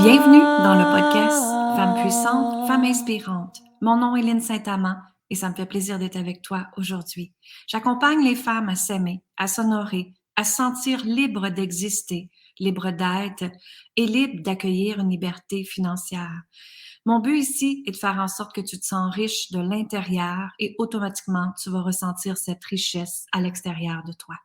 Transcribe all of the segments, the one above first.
Bienvenue dans le podcast Femmes puissantes, Femmes inspirantes. Mon nom est Lynne Saint-Amand et ça me fait plaisir d'être avec toi aujourd'hui. J'accompagne les femmes à s'aimer, à s'honorer, à se sentir libres d'exister, libres d'être et libres d'accueillir une liberté financière. Mon but ici est de faire en sorte que tu te sens riche de l'intérieur et automatiquement tu vas ressentir cette richesse à l'extérieur de toi.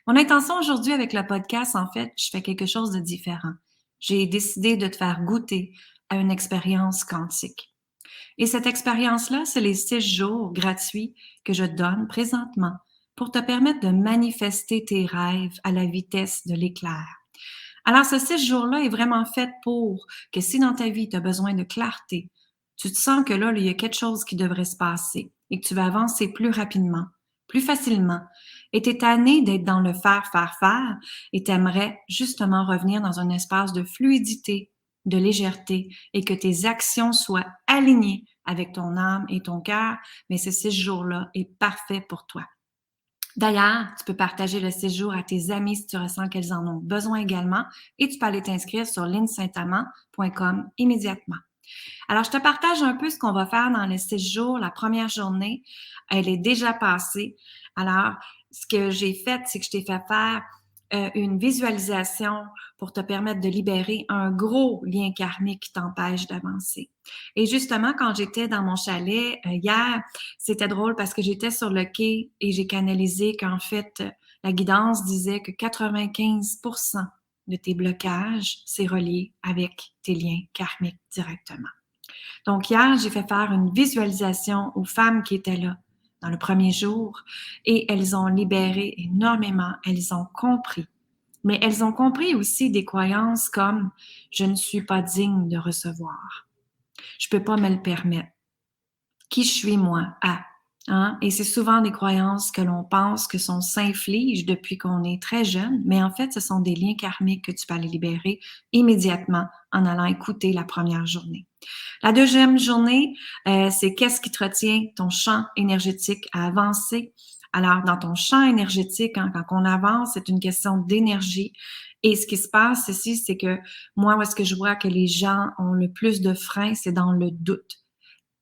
Mon intention aujourd'hui avec le podcast, en fait, je fais quelque chose de différent. J'ai décidé de te faire goûter à une expérience quantique. Et cette expérience-là, c'est les 6 jours gratuits que je donne présentement pour te permettre de manifester tes rêves à la vitesse de l'éclair. Alors, ce 6 jours-là est vraiment fait pour que si dans ta vie, tu as besoin de clarté, tu te sens que là, il y a quelque chose qui devrait se passer et que tu vas avancer plus rapidement, plus facilement, et tu es tanné d'être dans le faire, faire, faire, et tu aimerais justement revenir dans un espace de fluidité, de légèreté, et que tes actions soient alignées avec ton âme et ton cœur, mais ce 6 jours-là est parfait pour toi. D'ailleurs, tu peux partager le séjour à tes amis si tu ressens qu'elles en ont besoin également et tu peux aller t'inscrire sur linsaintamant.com immédiatement. Alors, je te partage un peu ce qu'on va faire dans les 6 jours. La première journée, elle est déjà passée. Alors, ce que j'ai fait, c'est que je t'ai fait faire une visualisation pour te permettre de libérer un gros lien karmique qui t'empêche d'avancer. Et justement, quand j'étais dans mon chalet hier, c'était drôle parce que j'étais sur le quai et j'ai canalisé qu'en fait, la guidance disait que 95% de tes blocages, c'est relié avec tes liens karmiques directement. Donc, hier, j'ai fait faire une visualisation aux femmes qui étaient là dans le premier jour et elles ont libéré énormément, elles ont compris. Mais elles ont compris aussi des croyances comme « je ne suis pas digne de recevoir »,« je peux pas me le permettre »,« qui je suis moi à ». Hein? Et c'est souvent des croyances que l'on pense que sont s'infligent depuis qu'on est très jeune, mais en fait, ce sont des liens karmiques que tu peux aller libérer immédiatement en allant écouter la première journée. La deuxième journée, c'est qu'est-ce qui te retient ton champ énergétique à avancer. Alors, dans ton champ énergétique, hein, quand on avance, c'est une question d'énergie. Et ce qui se passe ici, c'est que moi, où est-ce que je vois que les gens ont le plus de freins, c'est dans le doute.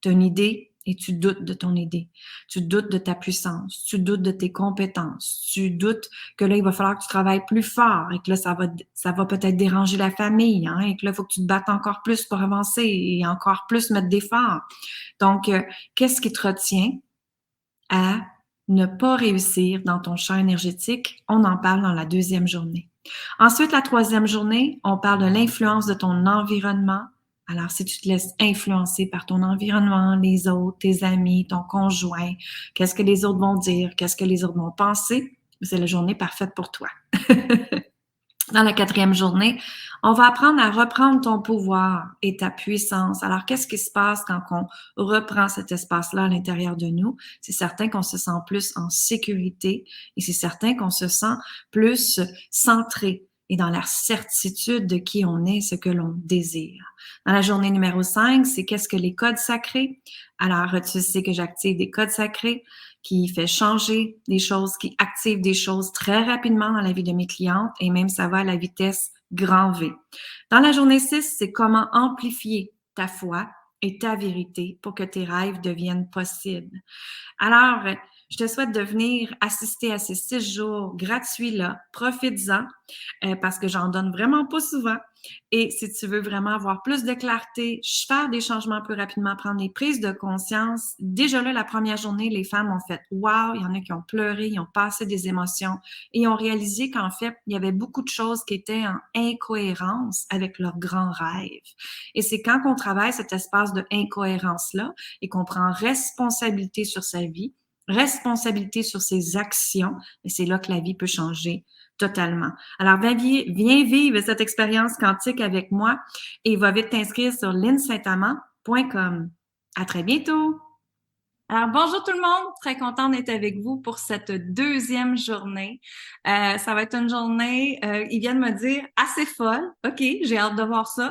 Tu as une idée et tu doutes de ton idée. Tu doutes de ta puissance. Tu doutes de tes compétences. Tu doutes que là, il va falloir que tu travailles plus fort et que là, ça va peut-être déranger la famille, hein, et que là, il faut que tu te battes encore plus pour avancer et encore plus mettre d'efforts. Donc, qu'est-ce qui te retient à ne pas réussir dans ton champ énergétique? On en parle dans la deuxième journée. Ensuite, la troisième journée, on parle de l'influence de ton environnement. Alors, si tu te laisses influencer par ton environnement, les autres, tes amis, ton conjoint, qu'est-ce que les autres vont dire, qu'est-ce que les autres vont penser, c'est la journée parfaite pour toi. Dans la quatrième journée, on va apprendre à reprendre ton pouvoir et ta puissance. Alors, qu'est-ce qui se passe quand on reprend cet espace-là à l'intérieur de nous? C'est certain qu'on se sent plus en sécurité et c'est certain qu'on se sent plus centré et dans la certitude de qui on est, ce que l'on désire. Dans la journée numéro 5, c'est qu'est-ce que les codes sacrés? Alors, tu sais que j'active des codes sacrés qui fait changer des choses, qui active des choses très rapidement dans la vie de mes clientes et même ça va à la vitesse grand V. Dans la journée 6, c'est comment amplifier ta foi et ta vérité pour que tes rêves deviennent possibles. Alors, je te souhaite de venir assister à ces 6 jours gratuits-là. Profites-en parce que j'en donne vraiment pas souvent. Et si tu veux vraiment avoir plus de clarté, faire des changements plus rapidement, prendre des prises de conscience, déjà là, la première journée, les femmes ont fait « wow », il y en a qui ont pleuré, ils ont passé des émotions et ont réalisé qu'en fait, il y avait beaucoup de choses qui étaient en incohérence avec leurs grands rêves. Et c'est quand on travaille cet espace de incohérence-là et qu'on prend responsabilité sur sa vie, responsabilité sur ses actions, et c'est là que la vie peut changer totalement. Alors, viens vivre cette expérience quantique avec moi et va vite t'inscrire sur linsaintamant.com. À très bientôt! Alors, bonjour tout le monde! Très contente d'être avec vous pour cette deuxième journée. Ça va être une journée, ils viennent me dire, assez folle. OK, j'ai hâte de voir ça.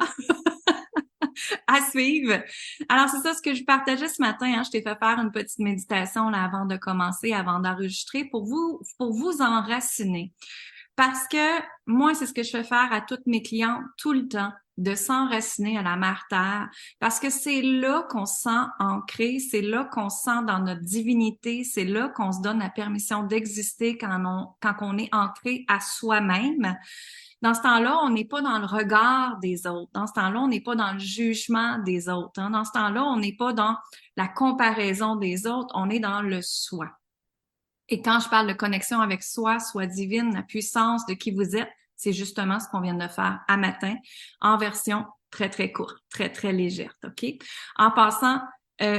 À suivre. Alors, c'est ça ce que je partageais ce matin. Hein. Je t'ai fait faire une petite méditation là, avant de commencer, avant d'enregistrer, pour vous enraciner. Parce que moi, c'est ce que je fais faire à toutes mes clientes tout le temps, de s'enraciner à la mère terre, parce que c'est là qu'on se sent ancré, c'est là qu'on se sent dans notre divinité, c'est là qu'on se donne la permission d'exister quand on est ancré à soi-même. Dans ce temps-là, on n'est pas dans le regard des autres. Dans ce temps-là, on n'est pas dans le jugement des autres. Hein. Dans ce temps-là, on n'est pas dans la comparaison des autres, on est dans le soi. Et quand je parle de connexion avec soi, soi divine, la puissance de qui vous êtes, c'est justement ce qu'on vient de faire à matin en version très, très courte, très, très légère, OK? En passant,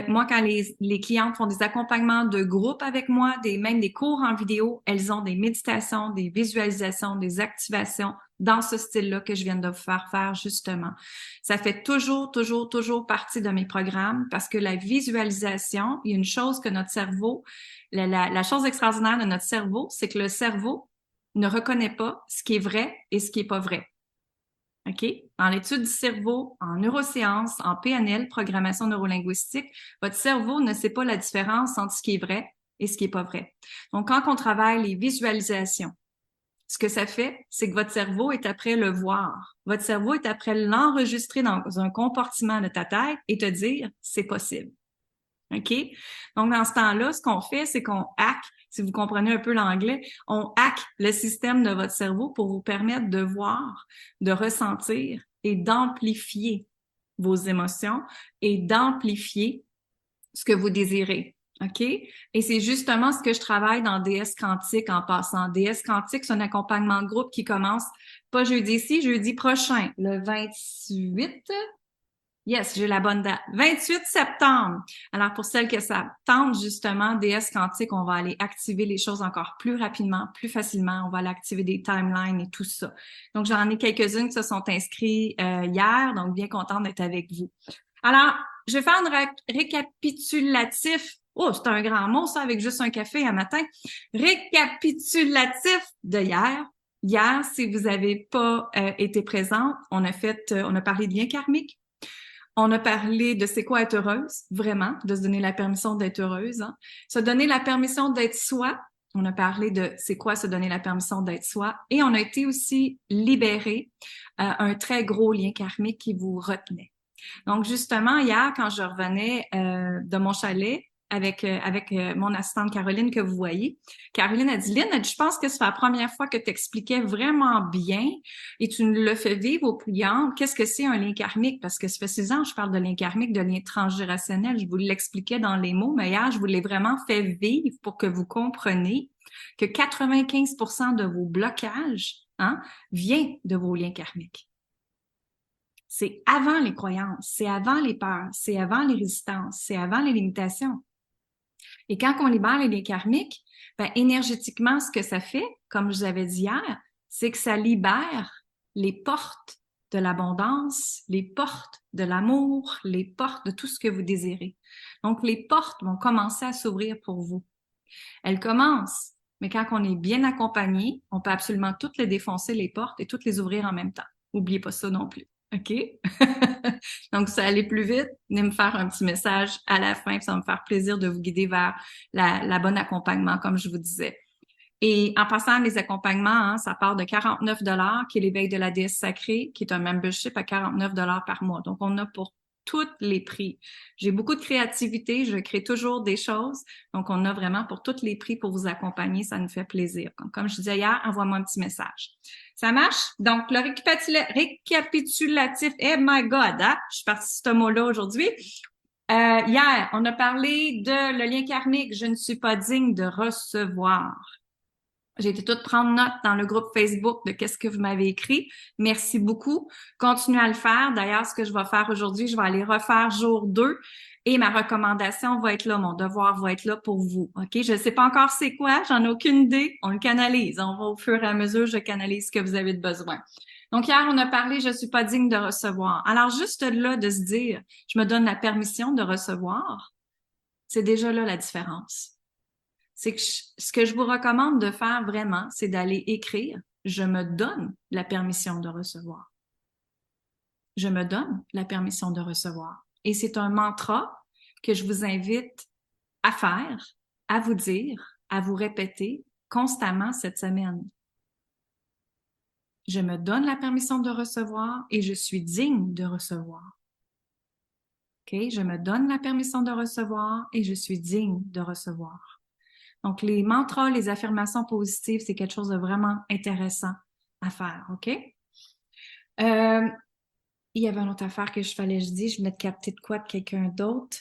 moi, quand les clientes font des accompagnements de groupe avec moi, même des cours en vidéo, elles ont des méditations, des visualisations, des activations dans ce style-là que je viens de vous faire faire justement. Ça fait toujours, toujours, toujours partie de mes programmes parce que la visualisation, il y a une chose que notre cerveau, la chose extraordinaire de notre cerveau, c'est que le cerveau ne reconnaît pas ce qui est vrai et ce qui est pas vrai. OK? Dans l'étude du cerveau, en neurosciences, en PNL, programmation neurolinguistique, votre cerveau ne sait pas la différence entre ce qui est vrai et ce qui est pas vrai. Donc, quand on travaille les visualisations, ce que ça fait, c'est que votre cerveau est après le voir. Votre cerveau est après l'enregistrer dans un comportement de ta tête et te dire, c'est possible. OK? Donc, dans ce temps-là, ce qu'on fait, c'est qu'on hack, si vous comprenez un peu l'anglais, on hack le système de votre cerveau pour vous permettre de voir, de ressentir et d'amplifier vos émotions et d'amplifier ce que vous désirez. OK? Et c'est justement ce que je travaille dans DS Quantique en passant. DS Quantique, c'est un accompagnement de groupe qui commence pas jeudi-ci, jeudi prochain, le 28. Yes, j'ai la bonne date. 28 septembre. Alors, pour celles que ça tente, justement, DS Quantique, on va aller activer les choses encore plus rapidement, plus facilement. On va aller activer des timelines et tout ça. Donc, j'en ai quelques-unes qui se sont inscrites hier, donc bien contente d'être avec vous. Alors, je vais faire un récapitulatif. Oh, c'est un grand mot, ça, avec juste un café à matin. Récapitulatif de hier. Hier, si vous n'avez pas été présent, on a parlé de lien karmique. On a parlé de c'est quoi être heureuse, vraiment, de se donner la permission d'être heureuse. Hein. Se donner la permission d'être soi. On a parlé de c'est quoi se donner la permission d'être soi. Et on a été aussi libéré un très gros lien karmique qui vous retenait. Donc, justement, hier, quand je revenais de mon chalet avec mon assistante Caroline que vous voyez, Caroline a dit, Lynn, je pense que c'est la première fois que tu expliquais vraiment bien et tu nous le fais vivre aux clientes. Qu'est-ce que c'est un lien karmique? Parce que ça fait 6 ans que je parle de lien karmique, de lien transgénérationnel. Je vous l'expliquais dans les mots, mais hier, je vous l'ai vraiment fait vivre pour que vous compreniez que 95% de vos blocages vient de vos liens karmiques. C'est avant les croyances, c'est avant les peurs, c'est avant les résistances, c'est avant les limitations. Et quand on libère les liens karmiques, ben, énergétiquement, ce que ça fait, comme je vous avais dit hier, c'est que ça libère les portes de l'abondance, les portes de l'amour, les portes de tout ce que vous désirez. Donc, les portes vont commencer à s'ouvrir pour vous. Elles commencent, mais quand on est bien accompagné, on peut absolument toutes les défoncer, les portes, et toutes les ouvrir en même temps. N'oubliez pas ça non plus. OK? Donc, ça allait plus vite, venez me faire un petit message à la fin, puis ça va me faire plaisir de vous guider vers la bonne accompagnement, comme je vous disais. Et en passant, les accompagnements, ça part de 49 $, qui est l'éveil de la déesse sacrée, qui est un membership à 49 $ par mois. Donc, on a pour tous les prix. J'ai beaucoup de créativité, je crée toujours des choses. Donc, on a vraiment pour tous les prix pour vous accompagner, ça nous fait plaisir. Comme je disais hier, envoie-moi un petit message. Ça marche? Donc, le récapitulatif, oh my God, hein? Je suis partie sur ce mot-là aujourd'hui. Hier, on a parlé de le lien karmique, je ne suis pas digne de recevoir. J'ai été toute prendre note dans le groupe Facebook de qu'est-ce que vous m'avez écrit. Merci beaucoup. Continuez à le faire. D'ailleurs, ce que je vais faire aujourd'hui, je vais aller refaire jour 2 et ma recommandation va être là. Mon devoir va être là pour vous. OK? Je ne sais pas encore c'est quoi. J'en ai aucune idée. On le canalise. On va au fur et à mesure, je canalise ce que vous avez de besoin. Donc, hier, on a parlé, je suis pas digne de recevoir. Alors, juste là, de se dire, je me donne la permission de recevoir, c'est déjà là la différence. C'est que ce que je vous recommande de faire vraiment, c'est d'aller écrire « Je me donne la permission de recevoir ». Je me donne la permission de recevoir. Et c'est un mantra que je vous invite à faire, à vous dire, à vous répéter constamment cette semaine. Je me donne la permission de recevoir et je suis digne de recevoir. OK? Je me donne la permission de recevoir et je suis digne de recevoir. Donc, les mantras, les affirmations positives, c'est quelque chose de vraiment intéressant à faire. OK? Il y avait une autre affaire que je dis, je venais de capter de quoi de quelqu'un d'autre.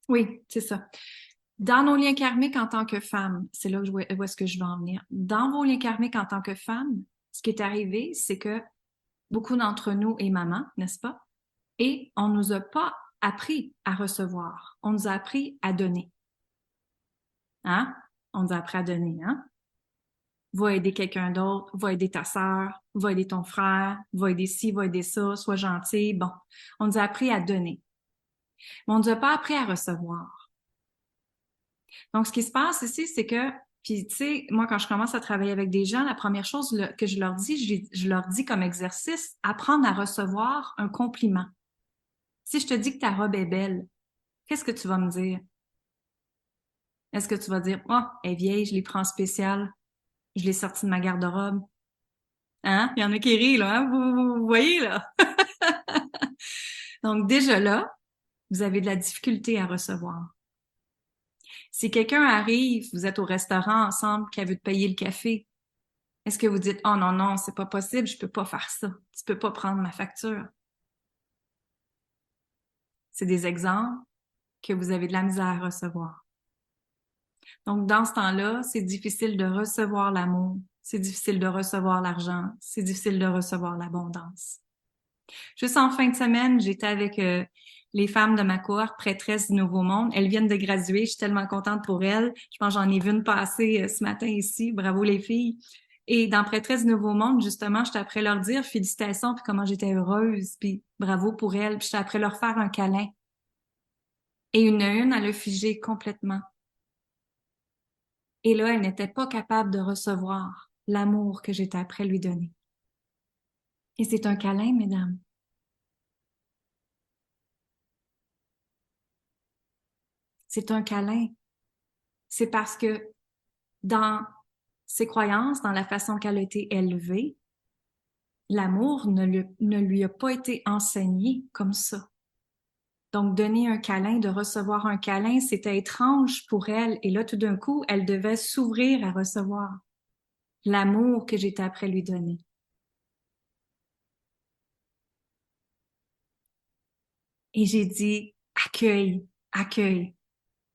Oui, c'est ça. Dans nos liens karmiques en tant que femme, c'est là où est-ce que je veux en venir. Dans vos liens karmiques en tant que femme, ce qui est arrivé, c'est que beaucoup d'entre nous est maman, n'est-ce pas? Et on nous a pas appris à recevoir. On nous a appris à donner. Hein? On nous a appris à donner, hein? Va aider quelqu'un d'autre, va aider ta sœur, va aider ton frère, va aider ci, va aider ça, sois gentil. Bon, on nous a appris à donner. Mais on nous a pas appris à recevoir. Donc, ce qui se passe ici, c'est que, puis tu sais, moi, quand je commence à travailler avec des gens, la première chose que je leur dis, je leur dis comme exercice, apprendre à recevoir un compliment. Si je te dis que ta robe est belle, qu'est-ce que tu vas me dire? Est-ce que tu vas dire, oh, elle est vieille, je l'ai pris en spécial, je l'ai sortie de ma garde-robe? Hein? Il y en a qui rient, là, hein? Vous voyez, là? Donc, déjà là, vous avez de la difficulté à recevoir. Si quelqu'un arrive, vous êtes au restaurant ensemble, qu'elle veut te payer le café, est-ce que vous dites, oh non, non, c'est pas possible, je peux pas faire ça. Tu peux pas prendre ma facture. C'est des exemples que vous avez de la misère à recevoir. Donc, dans ce temps-là, c'est difficile de recevoir l'amour, c'est difficile de recevoir l'argent, c'est difficile de recevoir l'abondance. Juste en fin de semaine, j'étais avec les femmes de ma cohorte prêtresses du Nouveau Monde. Elles viennent de graduer, je suis tellement contente pour elles. Je pense que j'en ai vu une passer ce matin ici. Bravo les filles. Et dans Prêtresse du Nouveau Monde, justement, j'étais après leur dire félicitations, puis comment j'étais heureuse, puis bravo pour elles. Puis j'étais après leur faire un câlin. Et une à une, elle a figé complètement. Et là, elle n'était pas capable de recevoir l'amour que j'étais après lui donner. Et c'est un câlin, mesdames. C'est un câlin. C'est parce que dans ses croyances, dans la façon qu'elle a été élevée, l'amour ne lui a pas été enseigné comme ça. Donc, donner un câlin, de recevoir un câlin, c'était étrange pour elle. Et là, tout d'un coup, elle devait s'ouvrir à recevoir l'amour que j'étais après lui donner. Et j'ai dit, accueille, accueille.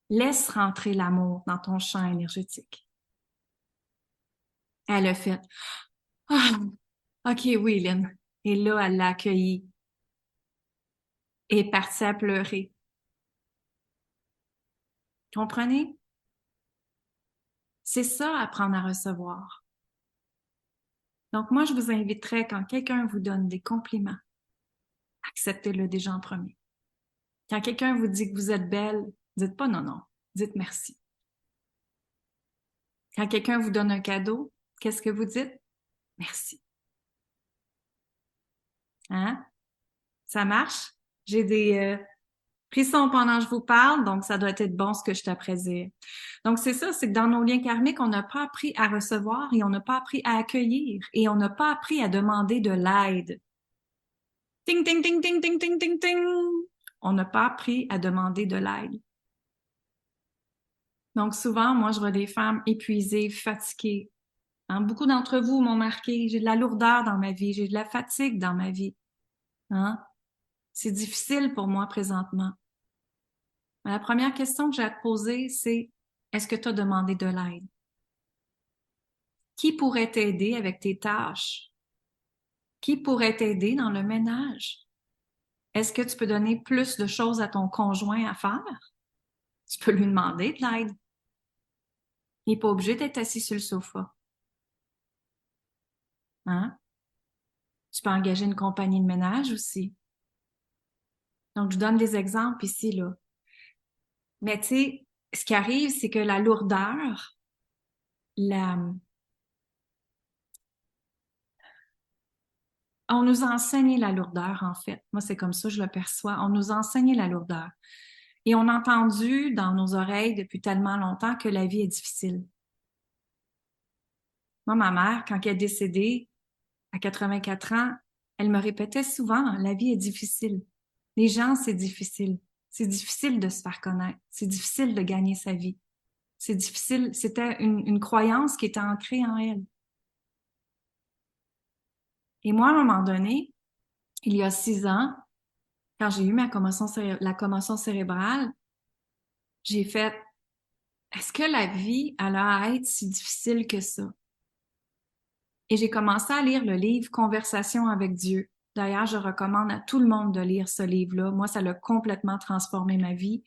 Laisse rentrer l'amour dans ton champ énergétique. Elle a fait, ah, OK, oui, Lynn. Et là, elle l'a accueilli et est partie à pleurer. Comprenez? C'est ça, apprendre à recevoir. Donc, moi, je vous inviterais, quand quelqu'un vous donne des compliments, acceptez-le déjà en premier. Quand quelqu'un vous dit que vous êtes belle, dites pas non, non. Dites merci. Quand quelqu'un vous donne un cadeau, qu'est-ce que vous dites? Merci. Hein? Ça marche? J'ai des frissons pendant que je vous parle, donc ça doit être bon ce que je t'apprésire. Donc, c'est ça, c'est que dans nos liens karmiques, on n'a pas appris à recevoir et on n'a pas appris à accueillir et on n'a pas appris à demander de l'aide. Ting, ting, ting, ting, ting, ting, ting, ting. On n'a pas appris à demander de l'aide. Donc, souvent, moi, je vois des femmes épuisées, fatiguées. Hein? Beaucoup d'entre vous m'ont marqué, j'ai de la lourdeur dans ma vie, j'ai de la fatigue dans ma vie. Hein? C'est difficile pour moi présentement. La première question que j'ai à te poser, c'est est-ce que tu as demandé de l'aide? Qui pourrait t'aider avec tes tâches? Qui pourrait t'aider dans le ménage? Est-ce que tu peux donner plus de choses à ton conjoint à faire? Tu peux lui demander de l'aide. Il n'est pas obligé d'être assis sur le sofa. Hein? Tu peux engager une compagnie de ménage aussi. Donc, je donne des exemples ici, là. Mais tu sais, ce qui arrive, c'est que la lourdeur, la... on nous a enseigné la lourdeur, en fait. Moi, c'est comme ça que je le perçois. On nous a enseigné la lourdeur. Et on a entendu dans nos oreilles depuis tellement longtemps que la vie est difficile. Moi, ma mère, quand elle est décédée à 84 ans, elle me répétait souvent, la vie est difficile. Les gens, c'est difficile. C'est difficile de se faire connaître. C'est difficile de gagner sa vie. C'est difficile. C'était une croyance qui était ancrée en elle. Et moi, à un moment donné, il y a 6 ans, quand j'ai eu la commotion cérébrale, j'ai fait, est-ce que la vie, elle a à être si difficile que ça? Et j'ai commencé à lire le livre Conversation avec Dieu. D'ailleurs, je recommande à tout le monde de lire ce livre-là. Moi, ça l'a complètement transformé ma vie.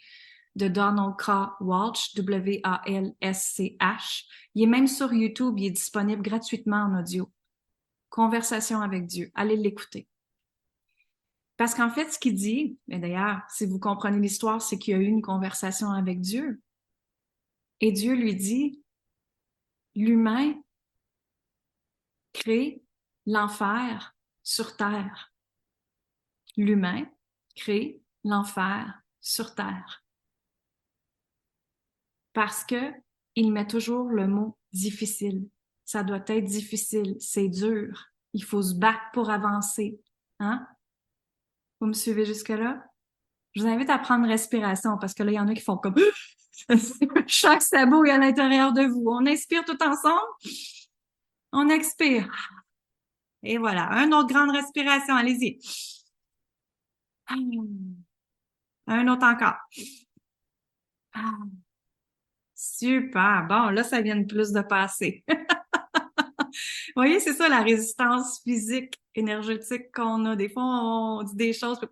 De Donald K. Walsh, W-A-L-S-C-H. Il est même sur YouTube, il est disponible gratuitement en audio. Conversation avec Dieu. Allez l'écouter. Parce qu'en fait, ce qu'il dit, et d'ailleurs, si vous comprenez l'histoire, c'est qu'il y a eu une conversation avec Dieu. Et Dieu lui dit, l'humain crée l'enfer sur terre. L'humain crée l'enfer sur terre. Parce que il met toujours le mot difficile. Ça doit être difficile, c'est dur. Il faut se battre pour avancer. Hein? Vous me suivez jusque-là? Je vous invite à prendre respiration parce que là, il y en a qui font comme chaque sabot est à l'intérieur de vous. On inspire tout ensemble. On expire. Et voilà, une autre grande respiration. Allez-y. Un autre encore. Super. Bon, là, ça vient de plus de passer. Vous voyez, c'est ça, la résistance physique, énergétique qu'on a. Des fois, on dit des choses, puis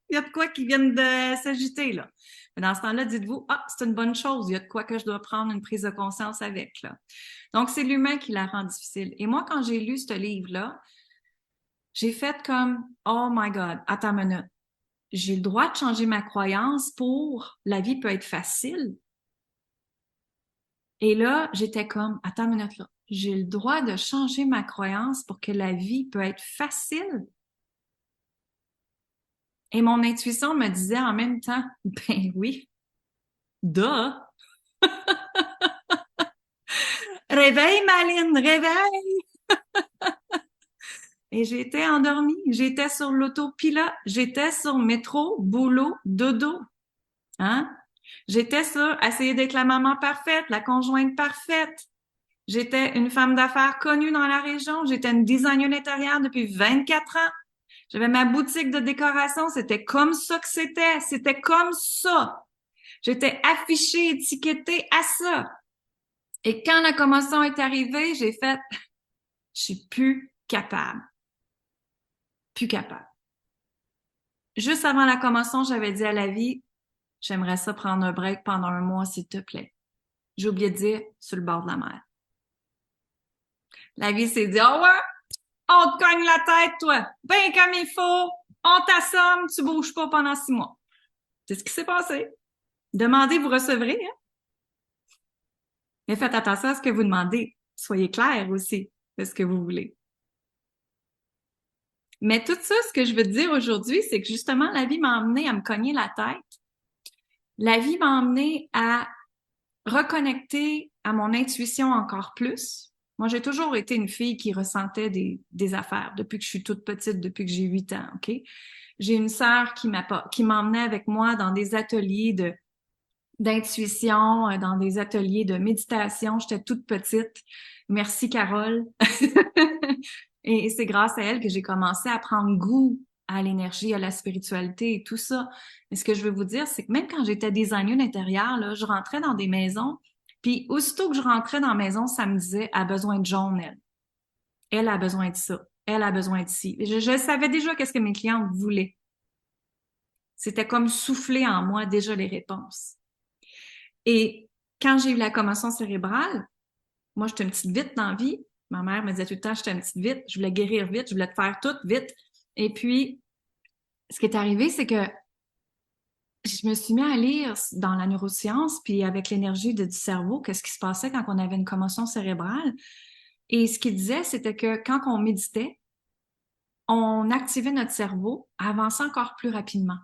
il y a de quoi qui viennent de s'agiter, là. Mais dans ce temps-là, dites-vous, ah, c'est une bonne chose, il y a de quoi que je dois prendre une prise de conscience avec, là. Donc, c'est l'humain qui la rend difficile. Et moi, quand j'ai lu ce livre-là, j'ai fait comme, oh my God, attends une minute. J'ai le droit de changer ma croyance pour la vie peut être facile. Et là, j'étais comme, attends une minute là, j'ai le droit de changer ma croyance pour que la vie peut être facile. Et mon intuition me disait en même temps, ben oui, duh. Réveille, Maline, réveille. Et j'étais endormie, j'étais sur l'autopilote, j'étais sur métro, boulot, dodo. Hein? J'étais sur essayer d'être la maman parfaite, la conjointe parfaite. J'étais une femme d'affaires connue dans la région. J'étais une designer intérieure depuis 24 ans. J'avais ma boutique de décoration. C'était comme ça que c'était. C'était comme ça. J'étais affichée, étiquetée à ça. Et quand la commotion est arrivée, j'ai fait, je suis plus capable. Plus capable. Juste avant la commotion, j'avais dit à la vie, j'aimerais ça prendre un break pendant un mois, s'il te plaît. J'ai oublié de dire, sur le bord de la mer. La vie s'est dit, oh ouais, on te cogne la tête, toi. Ben comme il faut. On t'assomme, tu bouges pas pendant 6 mois. C'est ce qui s'est passé. Demandez, vous recevrez. Hein? Mais faites attention à ce que vous demandez. Soyez clair aussi de ce que vous voulez. Mais tout ça, ce que je veux te dire aujourd'hui, c'est que justement, la vie m'a emmené à me cogner la tête. La vie m'a emmené à reconnecter à mon intuition encore plus. Moi, j'ai toujours été une fille qui ressentait des affaires depuis que je suis toute petite, depuis que j'ai 8 ans, OK? J'ai une sœur qui m'emmenait avec moi dans des ateliers d'intuition, dans des ateliers de méditation. J'étais toute petite. Merci, Carole. Et c'est grâce à elle que j'ai commencé à prendre goût à l'énergie, à la spiritualité et tout ça. Mais ce que je veux vous dire, c'est que même quand j'étais designer d'intérieur, là, je rentrais dans des maisons, puis aussitôt que je rentrais dans la maison, ça me disait, elle a besoin de jaune, elle. Elle a besoin de ça. Elle a besoin de ci. Je savais déjà qu'est-ce que mes clientes voulaient. C'était comme souffler en moi déjà les réponses. Et quand j'ai eu la commotion cérébrale, moi, j'étais une petite vite dans la vie. Ma mère me disait tout le temps, j'étais une petite vite, je voulais guérir vite, je voulais te faire tout vite. Et puis, ce qui est arrivé, c'est que je me suis mis à lire dans la neuroscience, puis avec l'énergie du cerveau, qu'est-ce qui se passait quand on avait une commotion cérébrale. Et ce qu'il disait, c'était que quand on méditait, on activait notre cerveau à avancer encore plus rapidement.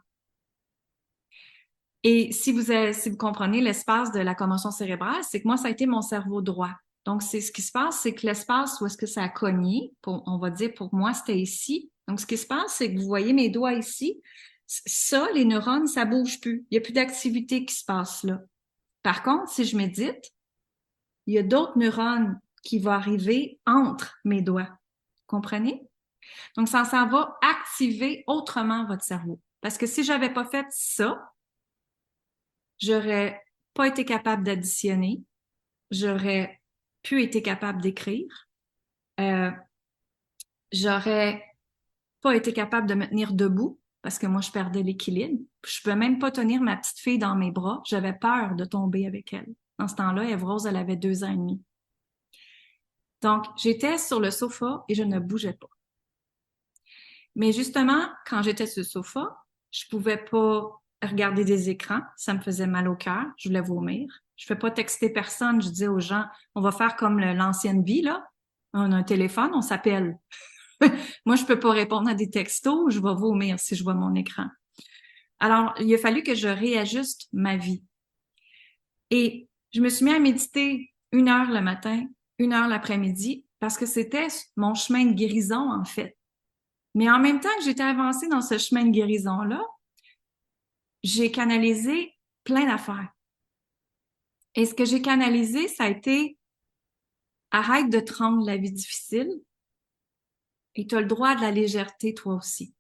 Et si vous comprenez l'espace de la commotion cérébrale, c'est que moi, ça a été mon cerveau droit. Donc, c'est ce qui se passe, c'est que l'espace où est-ce que ça a cogné, on va dire pour moi, c'était ici. Donc, ce qui se passe, c'est que vous voyez mes doigts ici. Ça, les neurones, ça bouge plus. Il n'y a plus d'activité qui se passe là. Par contre, si je médite, il y a d'autres neurones qui vont arriver entre mes doigts. Comprenez? Donc, ça va activer autrement votre cerveau. Parce que si j'avais pas fait ça, j'aurais pas été capable d'additionner, j'aurais pu été capable d'écrire, euh, j'aurais pas été capable de me tenir debout parce que moi, je perdais l'équilibre. Je pouvais même pas tenir ma petite fille dans mes bras. J'avais peur de tomber avec elle. Dans ce temps-là, Ève-Rose, elle avait 2 ans et demi. Donc, j'étais sur le sofa et je ne bougeais pas. Mais justement, quand j'étais sur le sofa, je pouvais pas regarder des écrans. Ça me faisait mal au cœur. Je voulais vomir. Je fais pas texter personne. Je dis aux gens, on va faire comme l'ancienne vie, là. On a un téléphone, on s'appelle. Moi, je peux pas répondre à des textos. Je vais vomir si je vois mon écran. Alors, il a fallu que je réajuste ma vie. Et je me suis mis à méditer 1 heure le matin, 1 heure l'après-midi, parce que c'était mon chemin de guérison, en fait. Mais en même temps que j'étais avancée dans ce chemin de guérison-là, j'ai canalisé plein d'affaires. Et ce que j'ai canalisé, ça a été arrête de te rendre la vie difficile et tu as le droit de la légèreté toi aussi.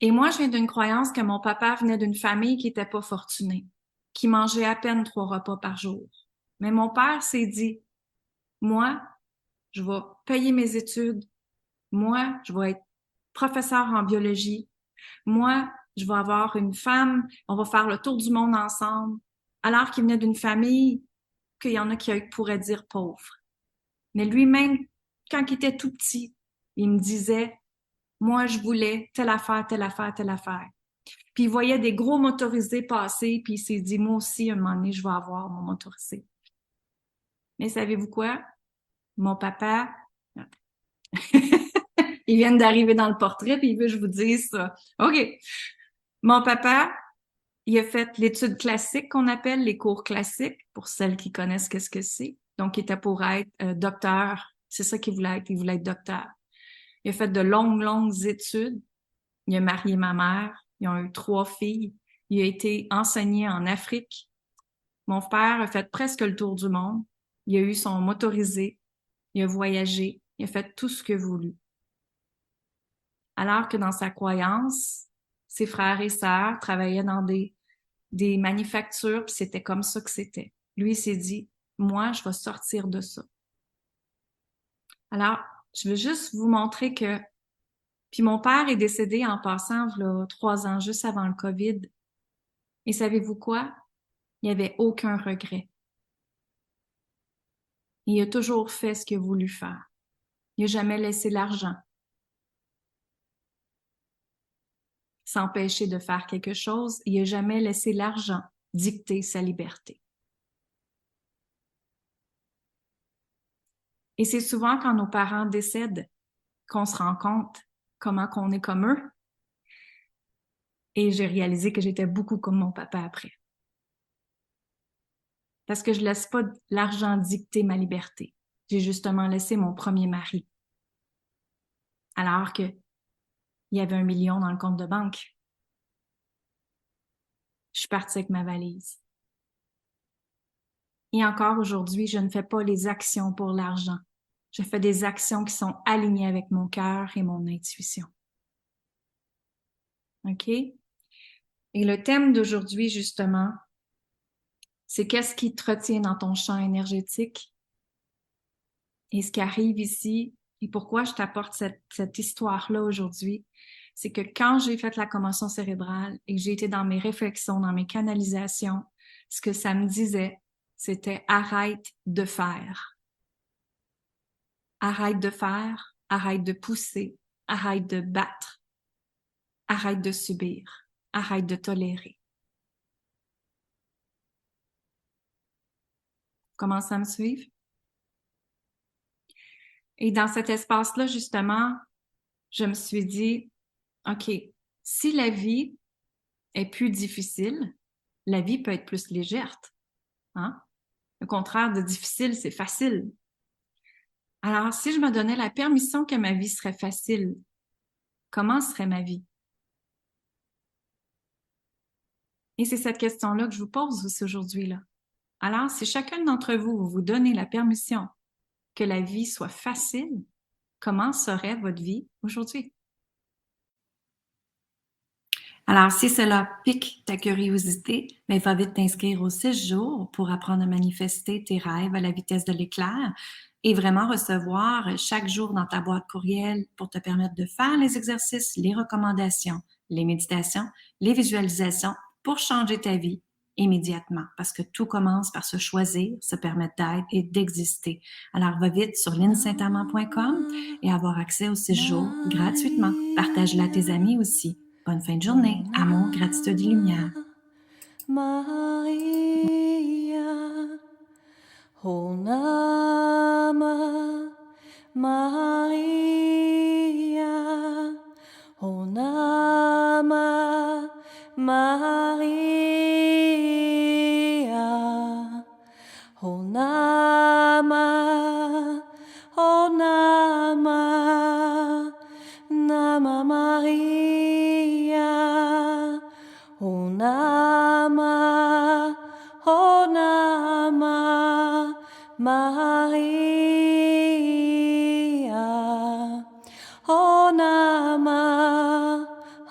Et moi, je viens d'une croyance que mon papa venait d'une famille qui était pas fortunée, qui mangeait à peine 3 repas par jour. Mais mon père s'est dit, moi, je vais payer mes études. Moi, je vais être professeur en biologie. Moi, je vais avoir une femme. On va faire le tour du monde ensemble. Alors qu'il venait d'une famille qu'il y en a qui pourraient dire pauvre. Mais lui-même, quand il était tout petit, il me disait, moi, je voulais telle affaire, telle affaire, telle affaire. Puis il voyait des gros motorisés passer, puis il s'est dit, moi aussi, un moment donné, je vais avoir mon motorisé. Mais savez-vous quoi? Mon papa, ils viennent d'arriver dans le portrait, puis il veut que je vous dise ça. OK. Mon papa, il a fait l'étude classique qu'on appelle les cours classiques, pour celles qui connaissent qu'est-ce que c'est. Donc, il était pour être docteur. C'est ça qu'il voulait être. Il voulait être docteur. Il a fait de longues, longues études. Il a marié ma mère. Ils ont eu 3 filles. Il a été enseigné en Afrique. Mon père a fait presque le tour du monde. Il a eu son motorisé. Il a voyagé. Il a fait tout ce qu'il a voulu. Alors que dans sa croyance, ses frères et sœurs travaillaient dans des manufactures, puis c'était comme ça que c'était. Lui, il s'est dit, moi, je vais sortir de ça. Alors, je veux juste vous montrer que... Puis mon père est décédé en passant, là, 3 ans, juste avant le COVID. Et savez-vous quoi? Il n'y avait aucun regret. Il a toujours fait ce qu'il a voulu faire. Il n'a jamais laissé l'argent s'empêcher de faire quelque chose. Il n'a jamais laissé l'argent dicter sa liberté. Et c'est souvent quand nos parents décèdent qu'on se rend compte comment qu'on est comme eux. Et j'ai réalisé que j'étais beaucoup comme mon papa après. Parce que je laisse pas l'argent dicter ma liberté. J'ai justement laissé mon premier mari. Alors que il y avait 1 million dans le compte de banque. Je suis partie avec ma valise. Et encore aujourd'hui, je ne fais pas les actions pour l'argent. Je fais des actions qui sont alignées avec mon cœur et mon intuition. OK? Et le thème d'aujourd'hui, justement, c'est qu'est-ce qui te retient dans ton champ énergétique? Et ce qui arrive ici, et pourquoi je t'apporte cette histoire-là aujourd'hui, c'est que quand j'ai fait la commotion cérébrale et que j'ai été dans mes réflexions, dans mes canalisations, ce que ça me disait, c'était arrête de faire. Arrête de faire, arrête de pousser, arrête de battre, arrête de subir, arrête de tolérer. Commence à me suivre? Et dans cet espace-là, justement, je me suis dit, OK, si la vie est plus difficile, la vie peut être plus légère, hein? Le contraire de difficile, c'est facile. Alors, si je me donnais la permission que ma vie serait facile, comment serait ma vie? Et c'est cette question-là que je vous pose aussi aujourd'hui, là. Alors, si chacun d'entre vous, vous vous donnez la permission que la vie soit facile, comment serait votre vie aujourd'hui? Alors, si cela pique ta curiosité, mais va vite t'inscrire aux 6 jours pour apprendre à manifester tes rêves à la vitesse de l'éclair et vraiment recevoir chaque jour dans ta boîte courriel pour te permettre de faire les exercices, les recommandations, les méditations, les visualisations pour changer ta vie immédiatement parce que tout commence par se choisir, se permettre d'être et d'exister. Alors, va vite sur linsaintamant.com et avoir accès aux 6 jours gratuitement. Partage-la à tes amis aussi. Bonne fin de journée. Amour, gratitude et lumière. Maria, Honama, Maria, Honama, Maria, Honama, Honama, Nama Maria, Honama, Honama, Maria, Honama,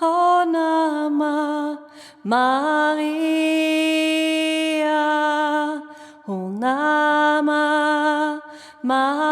Honama, Maria, Honama, Maria.